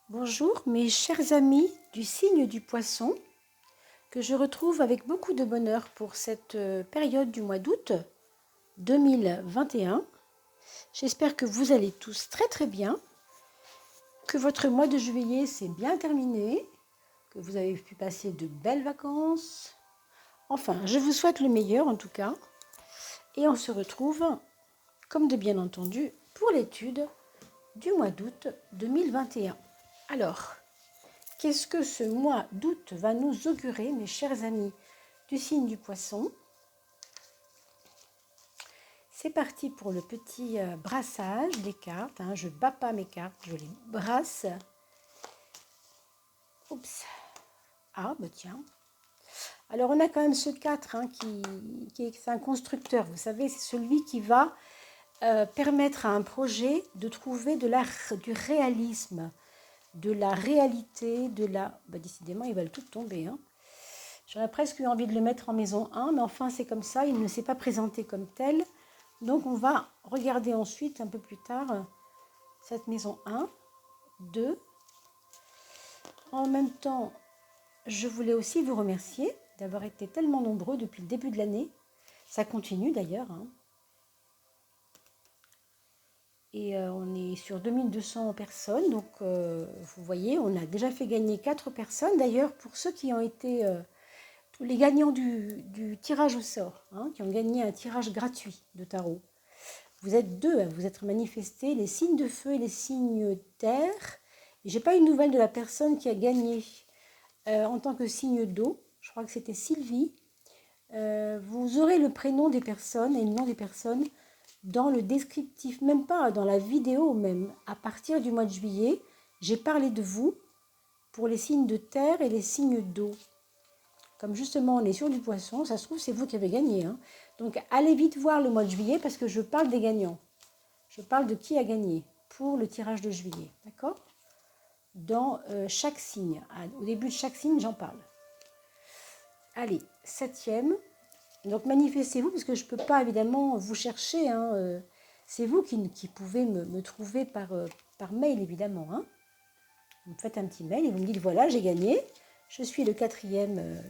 Bonjour mes chers amis du signe du poisson, que je retrouve avec beaucoup de bonheur pour cette période du mois d'août 2021. J'espère que vous allez tous très très bien, que votre mois de juillet s'est bien terminé, que vous avez pu passer de belles vacances. Enfin, je vous souhaite le meilleur en tout cas. Et on se retrouve, comme de bien entendu, pour l'étude du mois d'août 2021. Alors, qu'est-ce que ce mois d'août va nous augurer, mes chers amis du signe du poisson? C'est parti pour le petit brassage des cartes. Je ne bats pas mes cartes, je les brasse. Oups. Ah, bah tiens. Alors, on a quand même ce 4 qui est un constructeur. Vous savez, c'est celui qui va permettre à un projet de trouver du réalisme, de la réalité, Bah, décidément, ils veulent tout tomber. J'aurais presque eu envie de le mettre en maison 1, mais enfin, c'est comme ça. Il ne s'est pas présenté comme tel. Donc, on va regarder ensuite, un peu plus tard, cette maison 1, 2. En même temps, je voulais aussi vous remercier d'avoir été tellement nombreux depuis le début de l'année. Ça continue d'ailleurs. Et on est sur 2200 personnes. Donc, vous voyez, on a déjà fait gagner 4 personnes. D'ailleurs, pour ceux qui ont été tous les gagnants du tirage au sort, qui ont gagné un tirage gratuit de tarot. Vous êtes deux à vous être manifestés, les signes de feu et les signes terre. Je n'ai pas eu de nouvelle de la personne qui a gagné en tant que signe d'eau. Je crois que c'était Sylvie. Vous aurez le prénom des personnes et le nom des personnes dans le descriptif, même pas dans la vidéo même. À partir du mois de juillet, j'ai parlé de vous pour les signes de terre et les signes d'eau. Comme justement on est sur du poisson, ça se trouve c'est vous qui avez gagné. Donc allez vite voir le mois de juillet parce que je parle des gagnants. Je parle de qui a gagné pour le tirage de juillet. D'accord? Dans chaque signe. Au début de chaque signe, j'en parle. Allez, 7e. Donc manifestez-vous parce que je ne peux pas évidemment vous chercher. C'est vous qui pouvez me trouver par mail évidemment. Vous me faites un petit mail et vous me dites voilà, j'ai gagné. Je suis la quatrième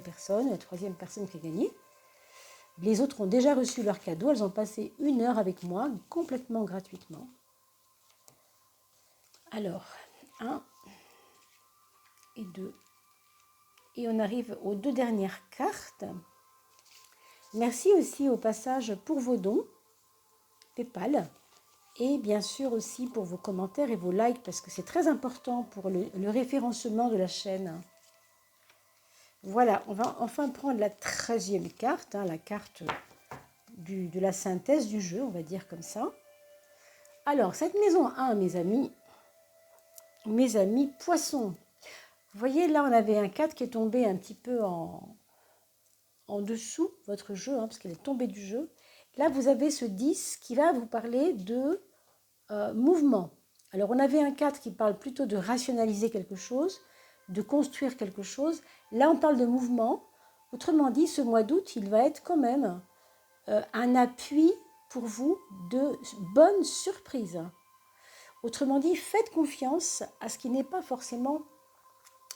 personne, la troisième personne qui a gagné. Les autres ont déjà reçu leur cadeau. Elles ont passé 1 heure avec moi, complètement gratuitement. Alors, 1 et 2. Et on arrive aux 2 dernières cartes. Merci aussi au passage pour vos dons, PayPal. Et bien sûr aussi pour vos commentaires et vos likes, parce que c'est très important pour le référencement de la chaîne. Voilà, on va enfin prendre la 13e carte, la carte de la synthèse du jeu, on va dire comme ça. Alors, cette maison 1, mes amis poissons. Vous voyez, là, on avait un 4 qui est tombé un petit peu en dessous, votre jeu, parce qu'elle est tombée du jeu. Là, vous avez ce 10 qui va vous parler de mouvement. Alors, on avait un 4 qui parle plutôt de rationaliser quelque chose, de construire quelque chose. Là, on parle de mouvement. Autrement dit, ce mois d'août, il va être quand même un appui pour vous de bonnes surprises. Autrement dit, faites confiance à ce qui n'est pas forcément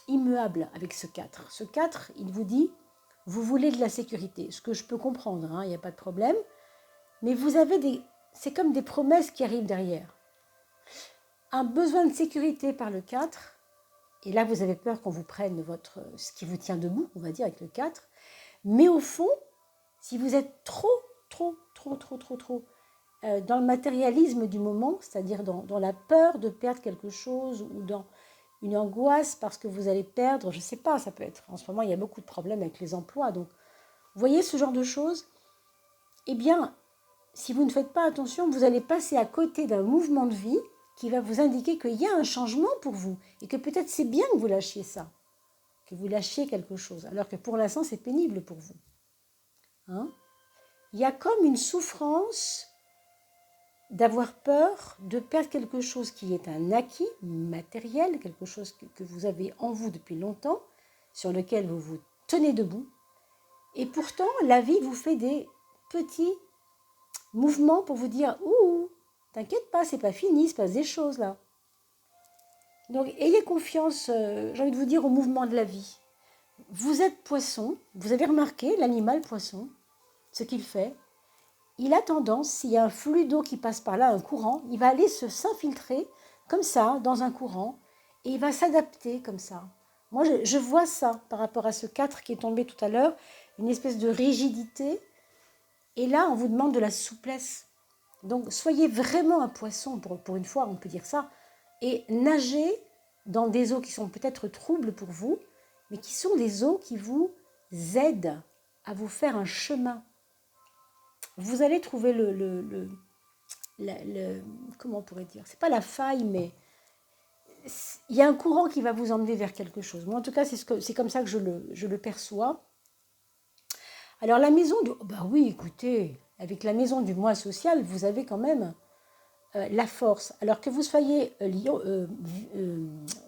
immuable avec ce 4. Ce 4, il vous dit, vous voulez de la sécurité, ce que je peux comprendre, il n'y a pas de problème, mais vous avez c'est comme des promesses qui arrivent derrière. Un besoin de sécurité par le 4, et là vous avez peur qu'on vous prenne ce qui vous tient debout, on va dire, avec le 4, mais au fond, si vous êtes trop dans le matérialisme du moment, c'est-à-dire dans la peur de perdre quelque chose ou dans une angoisse parce que vous allez perdre, je ne sais pas, ça peut être, en ce moment il y a beaucoup de problèmes avec les emplois, donc vous voyez ce genre de choses, eh bien, si vous ne faites pas attention, vous allez passer à côté d'un mouvement de vie qui va vous indiquer qu'il y a un changement pour vous et que peut-être c'est bien que vous lâchiez ça, que vous lâchiez quelque chose, alors que pour l'instant c'est pénible pour vous. Il y a comme une souffrance d'avoir peur de perdre quelque chose qui est un acquis matériel, quelque chose que vous avez en vous depuis longtemps, sur lequel vous vous tenez debout. Et pourtant, la vie vous fait des petits mouvements pour vous dire « Ouh, t'inquiète pas, c'est pas fini, il se passe des choses là. » Donc, ayez confiance, j'ai envie de vous dire, au mouvement de la vie. Vous êtes poisson, vous avez remarqué l'animal poisson, ce qu'il fait. Il a tendance, s'il y a un flux d'eau qui passe par là, un courant, il va aller s'infiltrer comme ça, dans un courant, et il va s'adapter comme ça. Moi, je vois ça par rapport à ce 4 qui est tombé tout à l'heure, une espèce de rigidité. Et là, on vous demande de la souplesse. Donc, soyez vraiment un poisson, pour une fois, on peut dire ça, et nagez dans des eaux qui sont peut-être troubles pour vous, mais qui sont des eaux qui vous aident à vous faire un chemin. Vous allez trouver comment on pourrait dire, c'est pas la faille, mais il y a un courant qui va vous emmener vers quelque chose. Moi, en tout cas, c'est comme ça que je le perçois. Alors, la maison de... Bah oui, écoutez, avec la maison du moi social, vous avez quand même la force. Alors que vous soyez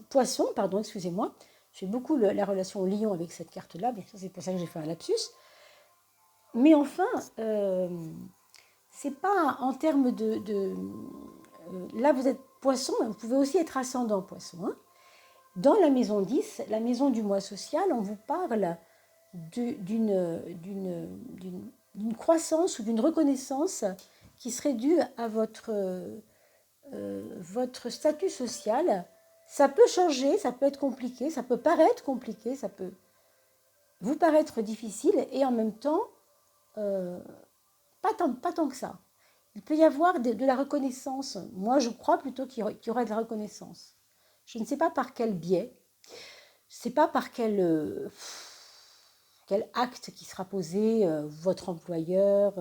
poisson, pardon, excusez-moi, je fais beaucoup la relation au lion avec cette carte-là, bien sûr, c'est pour ça que j'ai fait un lapsus. Mais enfin, c'est pas en termes là, vous êtes poisson, vous pouvez aussi être ascendant poisson. Hein. Dans la maison 10, la maison du moi social, on vous parle d'une croissance ou d'une reconnaissance qui serait due à votre statut social. Ça peut changer, ça peut être compliqué, ça peut paraître compliqué, ça peut vous paraître difficile et en même temps, pas tant que ça. Il peut y avoir de la reconnaissance. Moi, je crois plutôt qu'il y aura de la reconnaissance. Je ne sais pas par quel biais, je ne sais pas par quel acte qui sera posé, votre employeur,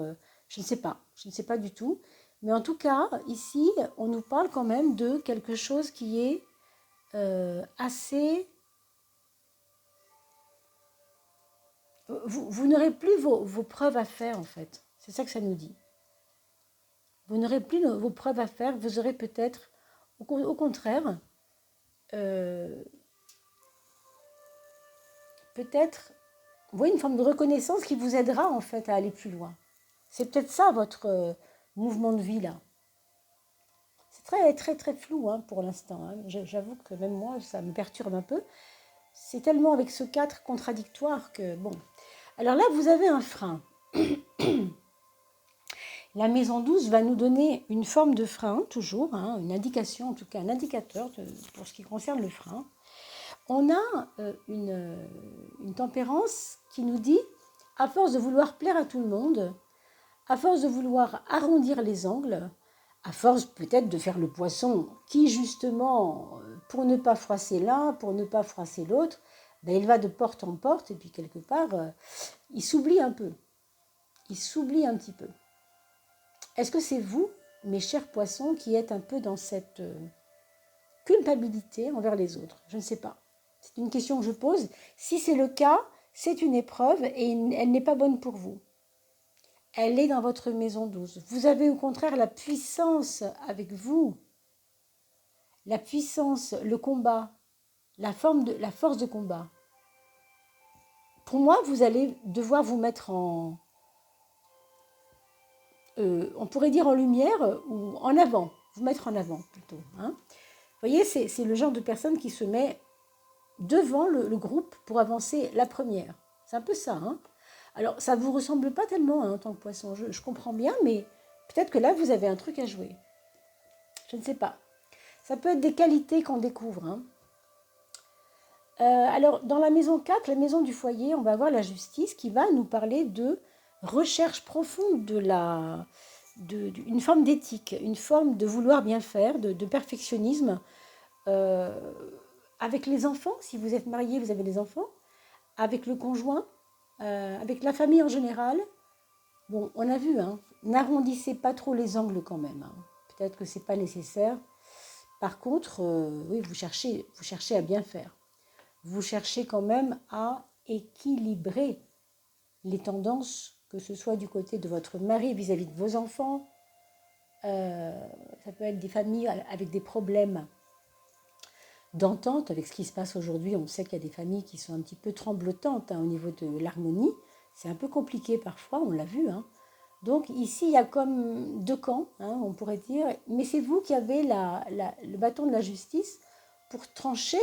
je ne sais pas. Je ne sais pas du tout. Mais en tout cas, ici, on nous parle quand même de quelque chose qui est assez... Vous n'aurez plus vos preuves à faire, en fait. C'est ça que ça nous dit. Vous n'aurez plus vos preuves à faire. Vous aurez peut-être, au contraire, peut-être, vous voyez, une forme de reconnaissance qui vous aidera, en fait, à aller plus loin. C'est peut-être ça, votre mouvement de vie, là. C'est très, très, très flou hein, pour l'instant. Hein. J'avoue que même moi, ça me perturbe un peu. C'est tellement avec ce 4 contradictoire que, bon. Alors là, vous avez un frein. La maison 12 va nous donner une forme de frein, toujours, hein, une indication, en tout cas un indicateur pour ce qui concerne le frein. On a une tempérance qui nous dit, à force de vouloir plaire à tout le monde, à force de vouloir arrondir les angles, à force peut-être de faire le poisson qui, justement, pour ne pas froisser l'un, pour ne pas froisser l'autre, ben, il va de porte en porte et puis quelque part, il s'oublie un peu. Il s'oublie un petit peu. Est-ce que c'est vous, mes chers poissons, qui êtes un peu dans cette culpabilité envers les autres? Je ne sais pas. C'est une question que je pose. Si c'est le cas, c'est une épreuve et elle n'est pas bonne pour vous. Elle est dans votre maison 12. Vous avez au contraire la puissance avec vous. La puissance, le combat, la force de combat. Pour moi, vous allez devoir vous mettre on pourrait dire en lumière ou en avant. Vous mettre en avant plutôt. Hein. Vous voyez, c'est le genre de personne qui se met devant le groupe pour avancer la première. C'est un peu ça. Hein. Alors, ça ne vous ressemble pas tellement hein, en tant que poisson. Je comprends bien, mais peut-être que là, vous avez un truc à jouer. Je ne sais pas. Ça peut être des qualités qu'on découvre. Hein. Alors, dans la maison 4, la maison du foyer, on va avoir la justice qui va nous parler de recherche profonde d'une forme d'éthique, une forme de vouloir bien faire, de perfectionnisme. Avec les enfants, si vous êtes marié, vous avez des enfants, avec le conjoint, avec la famille en général. Bon, on a vu, hein, n'arrondissez pas trop les angles quand même. Hein. Peut-être que ce n'est pas nécessaire. Par contre, oui, vous cherchez à bien faire. Vous cherchez quand même à équilibrer les tendances, que ce soit du côté de votre mari vis-à-vis de vos enfants. Ça peut être des familles avec des problèmes d'entente avec ce qui se passe aujourd'hui. On sait qu'il y a des familles qui sont un petit peu tremblotantes hein, au niveau de l'harmonie. C'est un peu compliqué parfois, on l'a vu. Hein. Donc ici, il y a comme deux camps, hein, on pourrait dire. Mais c'est vous qui avez le bâton de la justice pour trancher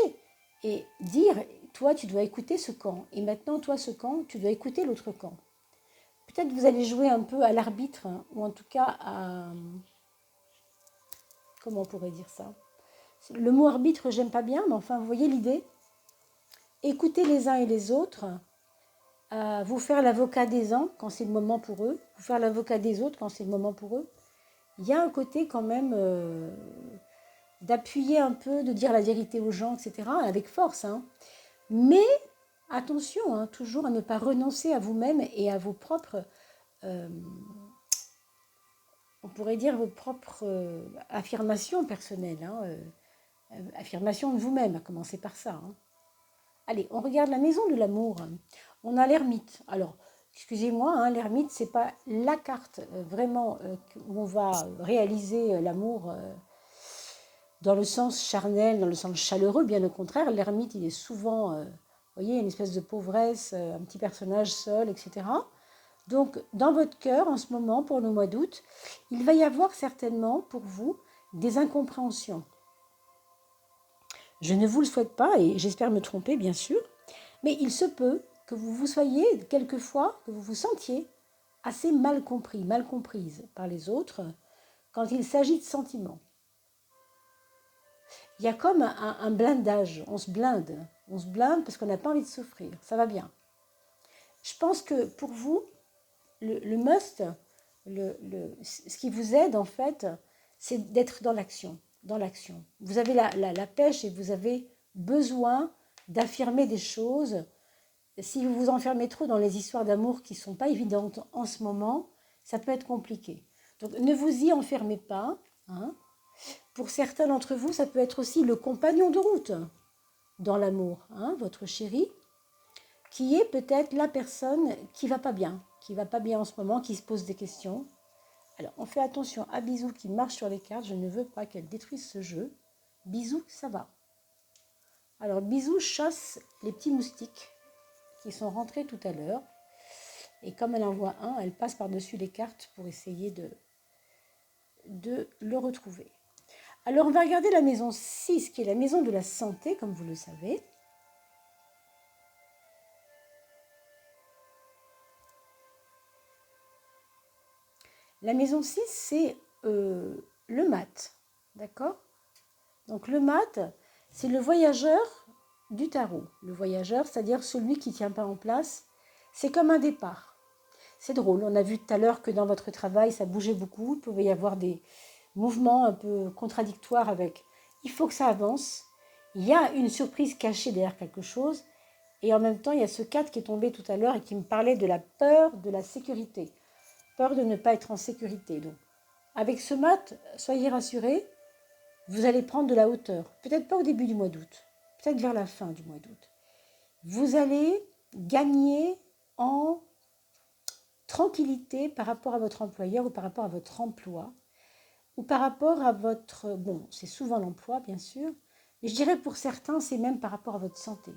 et dire, toi, tu dois écouter ce camp. Et maintenant, toi, ce camp, tu dois écouter l'autre camp. Peut-être vous allez jouer un peu à l'arbitre, hein, ou en tout cas à... Comment on pourrait dire ça? Le mot arbitre, j'aime pas bien, mais enfin, vous voyez l'idée? Écoutez les uns et les autres, vous faire l'avocat des uns quand c'est le moment pour eux, vous faire l'avocat des autres quand c'est le moment pour eux. Il y a un côté quand même d'appuyer un peu, de dire la vérité aux gens, etc., avec force. Hein. Mais attention, hein, toujours à ne pas renoncer à vous-même et à vos propres, euh, on pourrait dire vos propres affirmations personnelles. Hein, affirmations de vous-même, à commencer par ça. Hein. Allez, on regarde la maison de l'amour. On a l'ermite. Alors, excusez-moi, hein, l'ermite, c'est pas la carte vraiment où on va réaliser l'amour dans le sens charnel, dans le sens chaleureux. Bien au contraire, l'ermite, il est souvent, vous voyez, une espèce de pauvresse, un petit personnage seul, etc. Donc, dans votre cœur, en ce moment, pour le mois d'août, il va y avoir certainement pour vous des incompréhensions. Je ne vous le souhaite pas et j'espère me tromper, bien sûr, mais il se peut que vous soyez quelquefois, que vous vous sentiez assez mal compris, mal comprise par les autres quand il s'agit de sentiments. Il y a comme un blindage, on se blinde parce qu'on n'a pas envie de souffrir, ça va bien. Je pense que pour vous, le must, ce qui vous aide en fait, c'est d'être dans l'action. Dans l'action. Vous avez la pêche et vous avez besoin d'affirmer des choses. Si vous vous enfermez trop dans les histoires d'amour qui ne sont pas évidentes en ce moment, ça peut être compliqué. Donc ne vous y enfermez pas. Hein. Pour certains d'entre vous, ça peut être aussi le compagnon de route dans l'amour, hein, votre chéri, qui est peut-être la personne qui va pas bien en ce moment, qui se pose des questions. Alors, on fait attention à Bisou qui marche sur les cartes. Je ne veux pas qu'elle détruise ce jeu. Bisou, ça va. Alors, Bisou chasse les petits moustiques qui sont rentrés tout à l'heure. Et comme elle en voit un, elle passe par-dessus les cartes pour essayer de le retrouver. Alors, on va regarder la maison 6, qui est la maison de la santé, comme vous le savez. La maison 6, c'est le mat. D'accord? Donc, le mat, c'est le voyageur du tarot. Le voyageur, c'est-à-dire celui qui ne tient pas en place. C'est comme un départ. C'est drôle. On a vu tout à l'heure que dans votre travail, ça bougeait beaucoup. Il pouvait y avoir des mouvements un peu contradictoires avec « il faut que ça avance ». Il y a une surprise cachée derrière quelque chose. Et en même temps, il y a ce 4 qui est tombé tout à l'heure et qui me parlait de la peur de la sécurité. Peur de ne pas être en sécurité. Donc, avec ce mat, soyez rassurés, vous allez prendre de la hauteur. Peut-être pas au début du mois d'août, peut-être vers la fin du mois d'août. Vous allez gagner en tranquillité par rapport à votre employeur ou par rapport à votre emploi ou par rapport à votre... Bon, c'est souvent l'emploi, bien sûr, mais je dirais pour certains, c'est même par rapport à votre santé.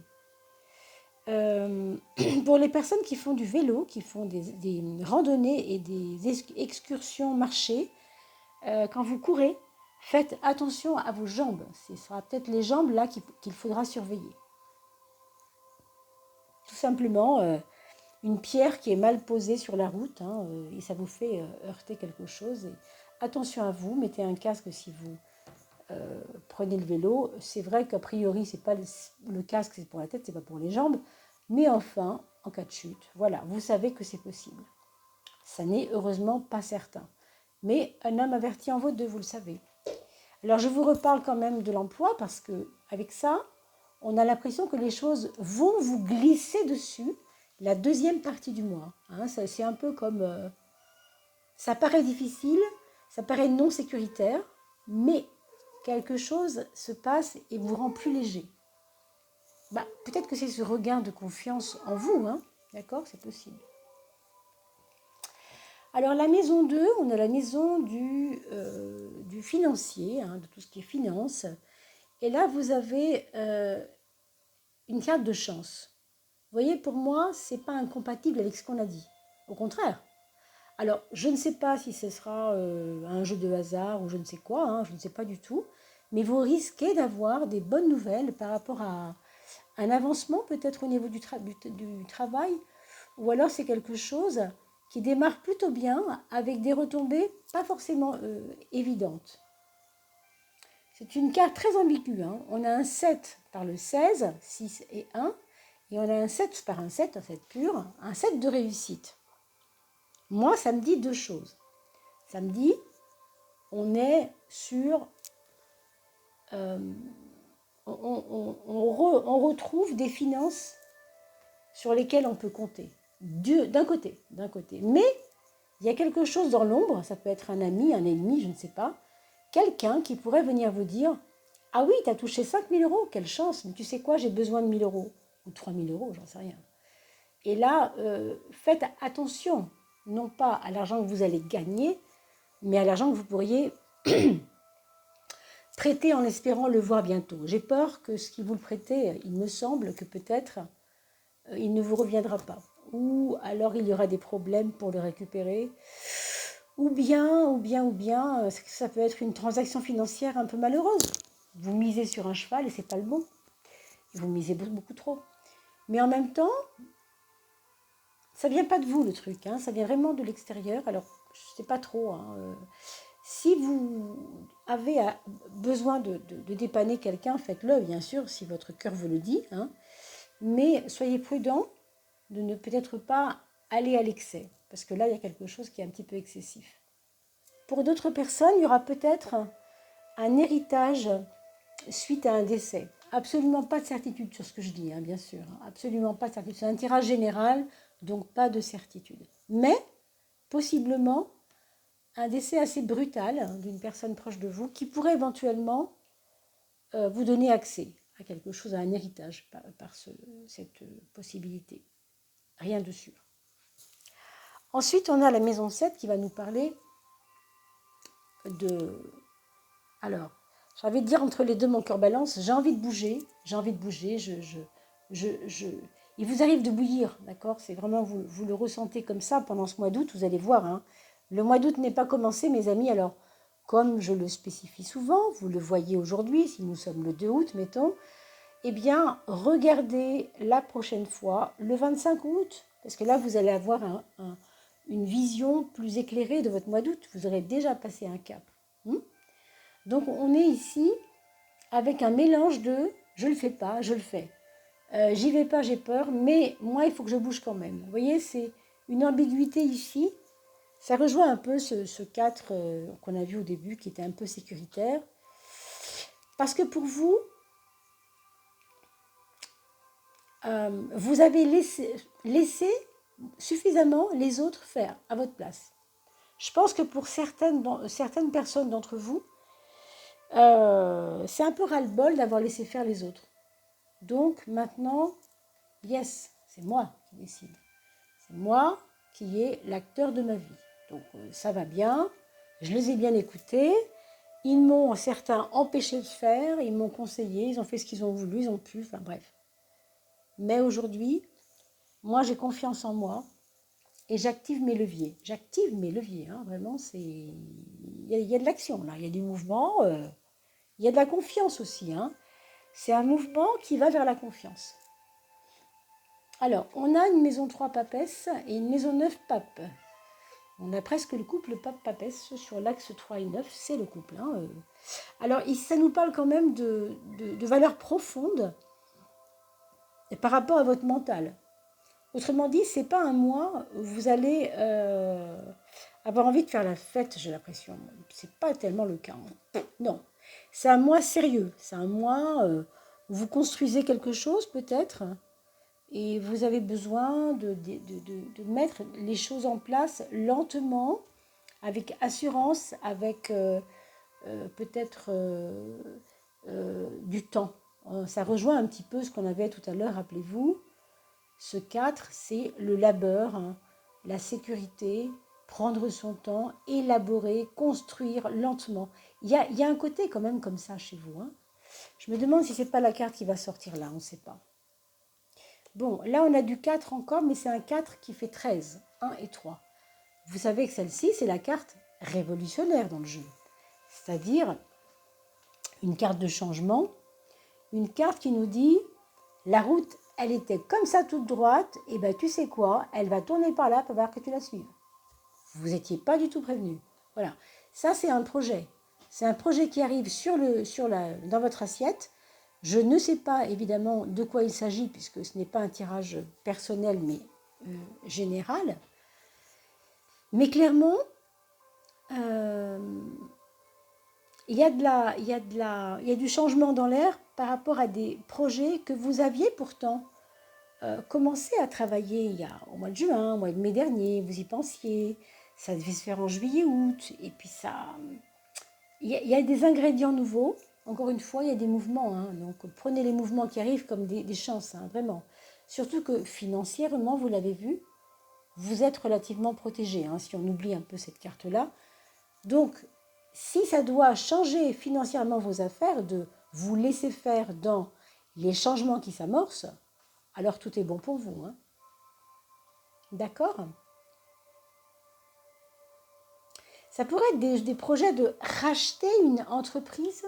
Pour les personnes qui font du vélo, qui font des randonnées et des excursions marchées, quand vous courez, faites attention à vos jambes. Ce sera peut-être les jambes là qu'il faudra surveiller. Tout simplement, une pierre qui est mal posée sur la route, hein, et ça vous fait heurter quelque chose. Et attention à vous, mettez un casque si vous prenez le vélo. C'est vrai qu'a priori, c'est pas le casque, c'est pour la tête, c'est pas pour les jambes. Mais enfin, en cas de chute, voilà, vous savez que c'est possible. Ça n'est heureusement pas certain. Mais un homme averti en vaut deux, vous le savez. Alors je vous reparle quand même de l'emploi parce que avec ça, on a l'impression que les choses vont vous glisser dessus la deuxième partie du mois. Hein, c'est un peu comme... ça paraît difficile, ça paraît non sécuritaire, mais quelque chose se passe et vous rend plus léger. Bah, peut-être que c'est ce regain de confiance en vous, hein, d'accord, c'est possible. Alors la maison 2, on a la maison du financier, hein, de tout ce qui est finance. Et là, vous avez une carte de chance. Vous voyez, pour moi, ce n'est pas incompatible avec ce qu'on a dit. Au contraire. Alors, je ne sais pas si ce sera un jeu de hasard ou je ne sais quoi, hein, je ne sais pas du tout. mais vous risquez d'avoir des bonnes nouvelles par rapport à un avancement peut-être au niveau du travail, ou alors c'est quelque chose qui démarre plutôt bien avec des retombées pas forcément évidentes. C'est une carte très ambiguë, hein. On a un 7 par le 16, 6 et 1, et on a un 7 par un 7 pur, un 7 de réussite. Moi, ça me dit deux choses. Ça me dit, on est sur... on retrouve des finances sur lesquelles on peut compter. D'un côté. Mais il y a quelque chose dans l'ombre, ça peut être un ami, un ennemi, je ne sais pas, quelqu'un qui pourrait venir vous dire « Ah oui, tu as touché 5 000 euros, quelle chance, mais tu sais quoi, j'ai besoin de 1 000 euros. » Ou 3 000 euros, j'en sais rien. Et là, faites attention, non pas à l'argent que vous allez gagner, mais à l'argent que vous pourriez prêter en espérant le voir bientôt. J'ai peur que ce qui vous le prêtez, il me semble que peut-être il ne vous reviendra pas. Ou alors il y aura des problèmes pour le récupérer. Ou bien, ça peut être une transaction financière un peu malheureuse. Vous misez sur un cheval et c'est pas le bon. Vous misez beaucoup trop. Mais en même temps, ça vient pas de vous le truc, hein, ça vient vraiment de l'extérieur. Alors, je sais pas trop. Si vous avez besoin de dépanner quelqu'un, faites-le, bien sûr, si votre cœur vous le dit. Hein. Mais soyez prudent de ne peut-être pas aller à l'excès, parce que là, il y a quelque chose qui est un petit peu excessif. Pour d'autres personnes, il y aura peut-être un héritage suite à un décès. Absolument pas de certitude sur ce que je dis, hein, bien sûr. Absolument pas de certitude. C'est un tirage général, donc pas de certitude. Mais, possiblement, un décès assez brutal d'une personne proche de vous qui pourrait éventuellement vous donner accès à quelque chose, à un héritage par cette possibilité. Rien de sûr. Ensuite, on a la maison 7 qui va nous parler de... Alors, j'ai envie de dire entre les deux, mon cœur balance, j'ai envie de bouger, il vous arrive de bouillir, d'accord? C'est vraiment, vous le ressentez comme ça pendant ce mois d'août, vous allez voir, hein. Le mois d'août n'est pas commencé, mes amis, alors, comme je le spécifie souvent, vous le voyez aujourd'hui, si nous sommes le 2 août, mettons, eh bien, regardez la prochaine fois, le 25 août, parce que là, vous allez avoir une vision plus éclairée de votre mois d'août, vous aurez déjà passé un cap. Donc, on est ici avec un mélange de « je le fais pas, je le fais ». J'y vais pas, j'ai peur, mais moi, il faut que je bouge quand même. Vous voyez, c'est une ambiguïté ici. Ça rejoint un peu ce 4 qu'on a vu au début, qui était un peu sécuritaire. Parce que pour vous, vous avez laissé suffisamment les autres faire à votre place. Je pense que pour certaines personnes d'entre vous, c'est un peu ras-le-bol d'avoir laissé faire les autres. Donc maintenant, yes, c'est moi qui décide. C'est moi qui est l'acteur de ma vie. Donc ça va bien, je les ai bien écoutés. Ils m'ont certains empêché de faire, ils m'ont conseillé, ils ont fait ce qu'ils ont voulu, ils ont pu, enfin bref. Mais aujourd'hui, moi j'ai confiance en moi et j'active mes leviers. J'active mes leviers, hein, vraiment, il y a de l'action là, il y a du mouvement, il y a de la confiance aussi. Hein. C'est un mouvement qui va vers la confiance. Alors, on a une maison 3 papesse et une maison 9 pape. On a presque le couple pape-papesse sur l'axe 3 et 9, c'est le couple. Hein. Alors, ça nous parle quand même de valeurs profondes par rapport à votre mental. Autrement dit, ce n'est pas un mois où vous allez avoir envie de faire la fête, j'ai l'impression. Ce n'est pas tellement le cas. Non, c'est un mois sérieux. C'est un mois où vous construisez quelque chose peut-être et vous avez besoin de mettre les choses en place lentement, avec assurance, avec peut-être du temps. Ça rejoint un petit peu ce qu'on avait tout à l'heure, rappelez-vous. Ce 4, c'est le labeur, hein, la sécurité, prendre son temps, élaborer, construire lentement. Il y a un côté quand même comme ça chez vous. Hein. Je me demande si ce n'est pas la carte qui va sortir là, on ne sait pas. Bon, là on a du 4 encore, mais c'est un 4 qui fait 13, 1 et 3. Vous savez que celle-ci, c'est la carte révolutionnaire dans le jeu. C'est-à-dire une carte de changement, une carte qui nous dit la route, elle était comme ça toute droite, et ben tu sais quoi, elle va tourner par là pour voir que tu la suives. Vous n'étiez pas du tout prévenu. Voilà, ça c'est un projet. C'est un projet qui arrive dans votre assiette. Je ne sais pas évidemment de quoi il s'agit, puisque ce n'est pas un tirage personnel, mais général. Mais clairement, euh, il y a du changement dans l'air par rapport à des projets que vous aviez pourtant commencé à travailler au mois de juin, au mois de mai dernier, vous y pensiez, ça devait se faire en juillet, août, et puis ça, il y a des ingrédients nouveaux, encore une fois, il y a des mouvements, hein, donc prenez les mouvements qui arrivent comme des chances, hein, vraiment. Surtout que financièrement, vous l'avez vu, vous êtes relativement protégé, hein, si on oublie un peu cette carte-là. Donc, si ça doit changer financièrement vos affaires, de vous laisser faire dans les changements qui s'amorcent, alors tout est bon pour vous. Hein. D'accord? Ça pourrait être des projets de racheter une entreprise.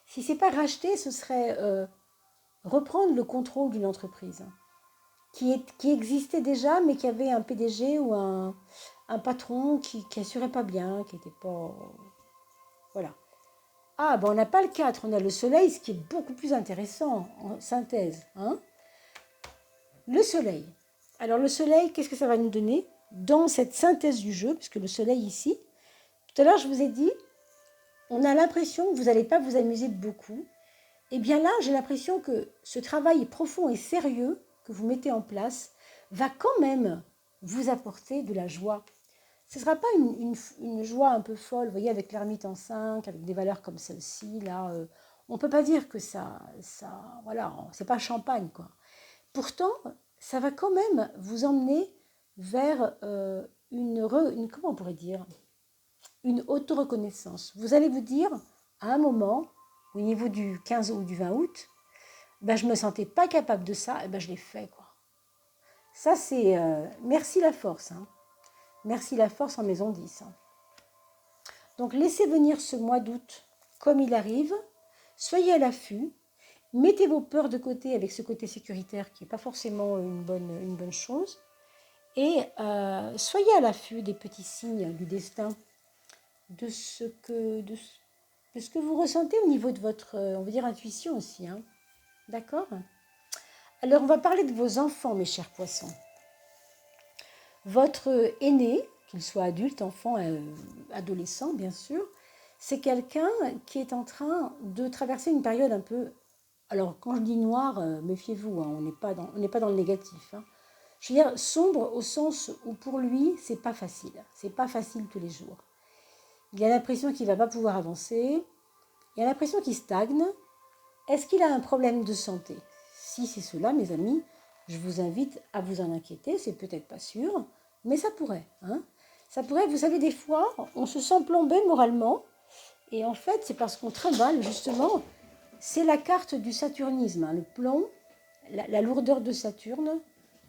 Si ce n'est pas racheter, ce serait reprendre le contrôle d'une entreprise qui existait déjà, mais qui avait un PDG ou un patron qui assurait pas bien, qui n'était pas... Voilà. Ah, ben on n'a pas le 4, on a le soleil, ce qui est beaucoup plus intéressant en synthèse. Hein. Le soleil. Alors le soleil, qu'est-ce que ça va nous donner dans cette synthèse du jeu, puisque le soleil ici, tout à l'heure je vous ai dit, on a l'impression que vous n'allez pas vous amuser beaucoup. Et bien là, j'ai l'impression que ce travail profond et sérieux que vous mettez en place va quand même vous apporter de la joie. Ce ne sera pas une joie un peu folle, vous voyez, avec l'ermite en 5, avec des valeurs comme celle-ci, là. On ne peut pas dire que voilà, c'est pas champagne, quoi. Pourtant, ça va quand même vous emmener vers comment on pourrait dire, une auto-reconnaissance. Vous allez vous dire, à un moment, au niveau du 15 ou du 20 août, ben, je ne me sentais pas capable de ça, et ben, je l'ai fait, quoi. Ça, c'est merci la force. Hein. Merci la force en maison 10. Hein. Donc, laissez venir ce mois d'août comme il arrive. Soyez à l'affût. Mettez vos peurs de côté avec ce côté sécuritaire qui n'est pas forcément une bonne chose. Et soyez à l'affût des petits signes du destin, de ce que vous ressentez au niveau de votre, on va dire, intuition aussi. Hein. D'accord? Alors, on va parler de vos enfants, mes chers poissons. Votre aîné, qu'il soit adulte, enfant, adolescent, bien sûr, c'est quelqu'un qui est en train de traverser une période un peu... Alors, quand je dis noir, méfiez-vous, hein, on n'est pas dans le négatif. Hein. Je veux dire sombre au sens où pour lui, c'est pas facile. C'est pas facile tous les jours. Il a l'impression qu'il ne va pas pouvoir avancer. Il a l'impression qu'il stagne. Est-ce qu'il a un problème de santé? Si c'est cela, mes amis, je vous invite à vous en inquiéter. C'est peut-être pas sûr, mais ça pourrait. Hein. Ça pourrait, vous savez, des fois, on se sent plombé moralement. Et en fait, c'est parce qu'on trimballe, justement. C'est la carte du saturnisme, hein, le plomb, la lourdeur de Saturne,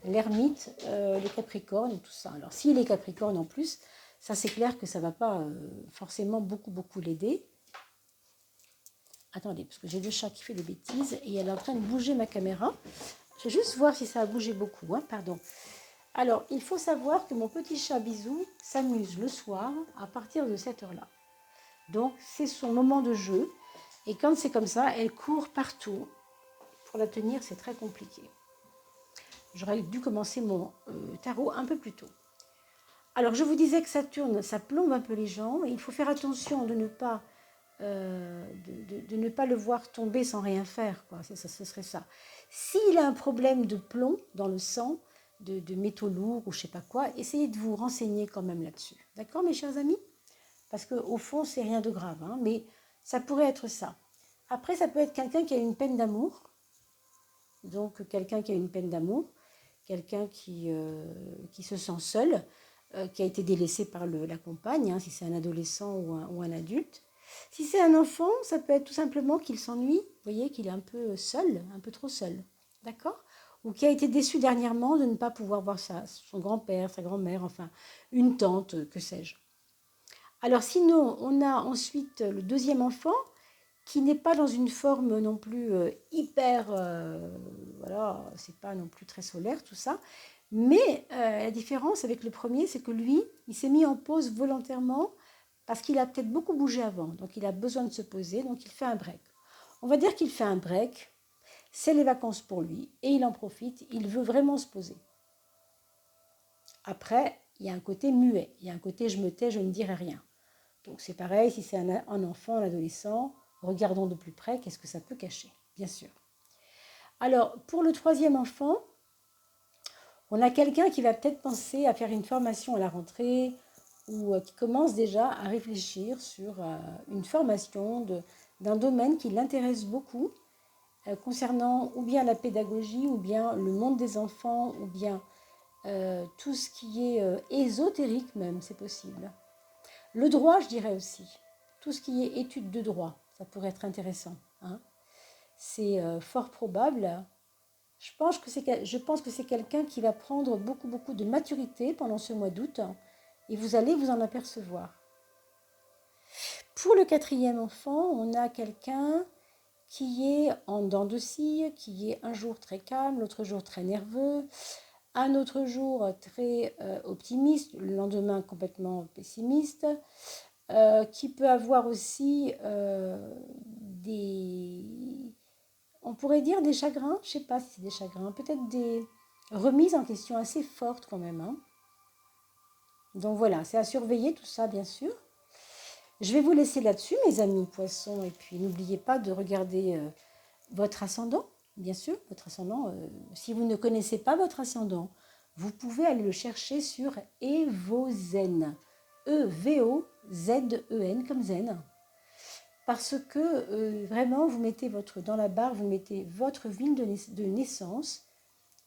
l'ermite, les capricornes et tout ça. Alors, s'il est capricorne en plus, ça c'est clair que ça ne va pas forcément beaucoup l'aider. Attendez, parce que j'ai le chat qui fait des bêtises et elle est en train de bouger ma caméra. Je vais juste voir si ça a bougé beaucoup, hein, pardon. Alors, il faut savoir que mon petit chat Bisou s'amuse le soir à partir de cette heure-là. Donc, c'est son moment de jeu. Et quand c'est comme ça, elle court partout. Pour la tenir, c'est très compliqué. J'aurais dû commencer mon tarot un peu plus tôt. Alors, je vous disais que Saturne, ça plombe un peu les gens. Et il faut faire attention de ne pas, de ne pas le voir tomber sans rien faire. Quoi. Ce serait ça. S'il a un problème de plomb dans le sang, de métaux lourds ou je ne sais pas quoi, essayez de vous renseigner quand même là-dessus. D'accord, mes chers amis? Parce qu'au fond, c'est rien de grave. Hein, mais ça pourrait être ça. Après, ça peut être quelqu'un qui a une peine d'amour. Donc, quelqu'un qui a une peine d'amour. Quelqu'un qui se sent seul, qui a été délaissé par la compagne, hein, si c'est un adolescent ou un adulte. Si c'est un enfant, ça peut être tout simplement qu'il s'ennuie, vous voyez, qu'il est un peu seul, un peu trop seul. D'accord? Ou qui a été déçu dernièrement de ne pas pouvoir voir son grand-père, sa grand-mère, enfin, une tante, que sais-je. Alors sinon, on a ensuite le deuxième enfant qui n'est pas dans une forme non plus hyper, voilà, c'est pas non plus très solaire tout ça. Mais la différence avec le premier, c'est que lui, il s'est mis en pause volontairement parce qu'il a peut-être beaucoup bougé avant. Donc il a besoin de se poser, donc il fait un break. On va dire qu'il fait un break, c'est les vacances pour lui et il en profite, il veut vraiment se poser. Après, il y a un côté muet, il y a un côté je me tais, je ne dirai rien. Donc c'est pareil, si c'est un enfant, un adolescent, regardons de plus près qu'est-ce que ça peut cacher, bien sûr. Alors, pour le troisième enfant, on a quelqu'un qui va peut-être penser à faire une formation à la rentrée ou qui commence déjà à réfléchir sur une formation d'un domaine qui l'intéresse beaucoup concernant ou bien la pédagogie ou bien le monde des enfants ou bien tout ce qui est ésotérique même, c'est possible. Le droit, je dirais aussi. Tout ce qui est étude de droit, ça pourrait être intéressant. Hein. C'est fort probable. Je pense que c'est quelqu'un qui va prendre beaucoup, beaucoup de maturité pendant ce mois d'août et vous allez vous en apercevoir. Pour le quatrième enfant, on a quelqu'un qui est en dents de scie, qui est un jour très calme, l'autre jour très nerveux, un autre jour très optimiste, le lendemain complètement pessimiste, qui peut avoir aussi on pourrait dire des chagrins, je ne sais pas si c'est des chagrins, peut-être des remises en question assez fortes quand même. Hein. Donc voilà, c'est à surveiller tout ça bien sûr. Je vais vous laisser là-dessus mes amis poissons et puis n'oubliez pas de regarder votre ascendant, bien sûr, votre ascendant. Si vous ne connaissez pas votre ascendant, vous pouvez aller le chercher sur Evozen, Evozen comme zen. Parce que vraiment, vous mettez dans la barre, vous mettez votre ville de naissance.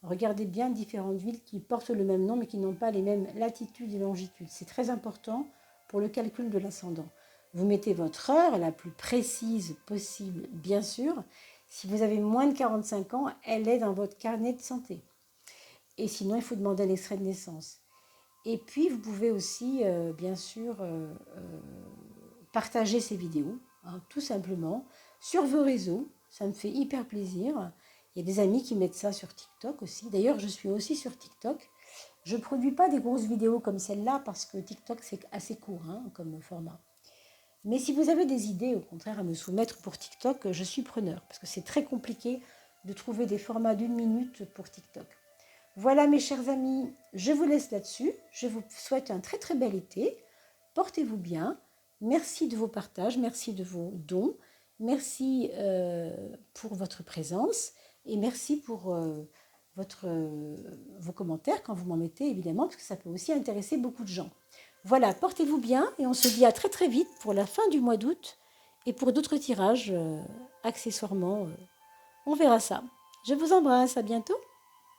Regardez bien différentes villes qui portent le même nom mais qui n'ont pas les mêmes latitudes et longitudes. C'est très important pour le calcul de l'ascendant. Vous mettez votre heure la plus précise possible, bien sûr. Si vous avez moins de 45 ans, elle est dans votre carnet de santé. Et sinon, il faut demander un extrait de naissance. Et puis, vous pouvez aussi, bien sûr, partager ces vidéos, hein, tout simplement, sur vos réseaux. Ça me fait hyper plaisir. Il y a des amis qui mettent ça sur TikTok aussi. D'ailleurs, je suis aussi sur TikTok. Je ne produis pas des grosses vidéos comme celle-là parce que TikTok, c'est assez court hein, comme format. Mais si vous avez des idées, au contraire, à me soumettre pour TikTok, je suis preneur. Parce que c'est très compliqué de trouver des formats d'1 minute pour TikTok. Voilà mes chers amis, je vous laisse là-dessus. Je vous souhaite un très très bel été. Portez-vous bien. Merci de vos partages, merci de vos dons. Merci pour votre présence. Et merci pour vos commentaires quand vous m'en mettez, évidemment, parce que ça peut aussi intéresser beaucoup de gens. Voilà, portez-vous bien et on se dit à très très vite pour la fin du mois d'août et pour d'autres tirages accessoirement. On verra ça. Je vous embrasse, à bientôt.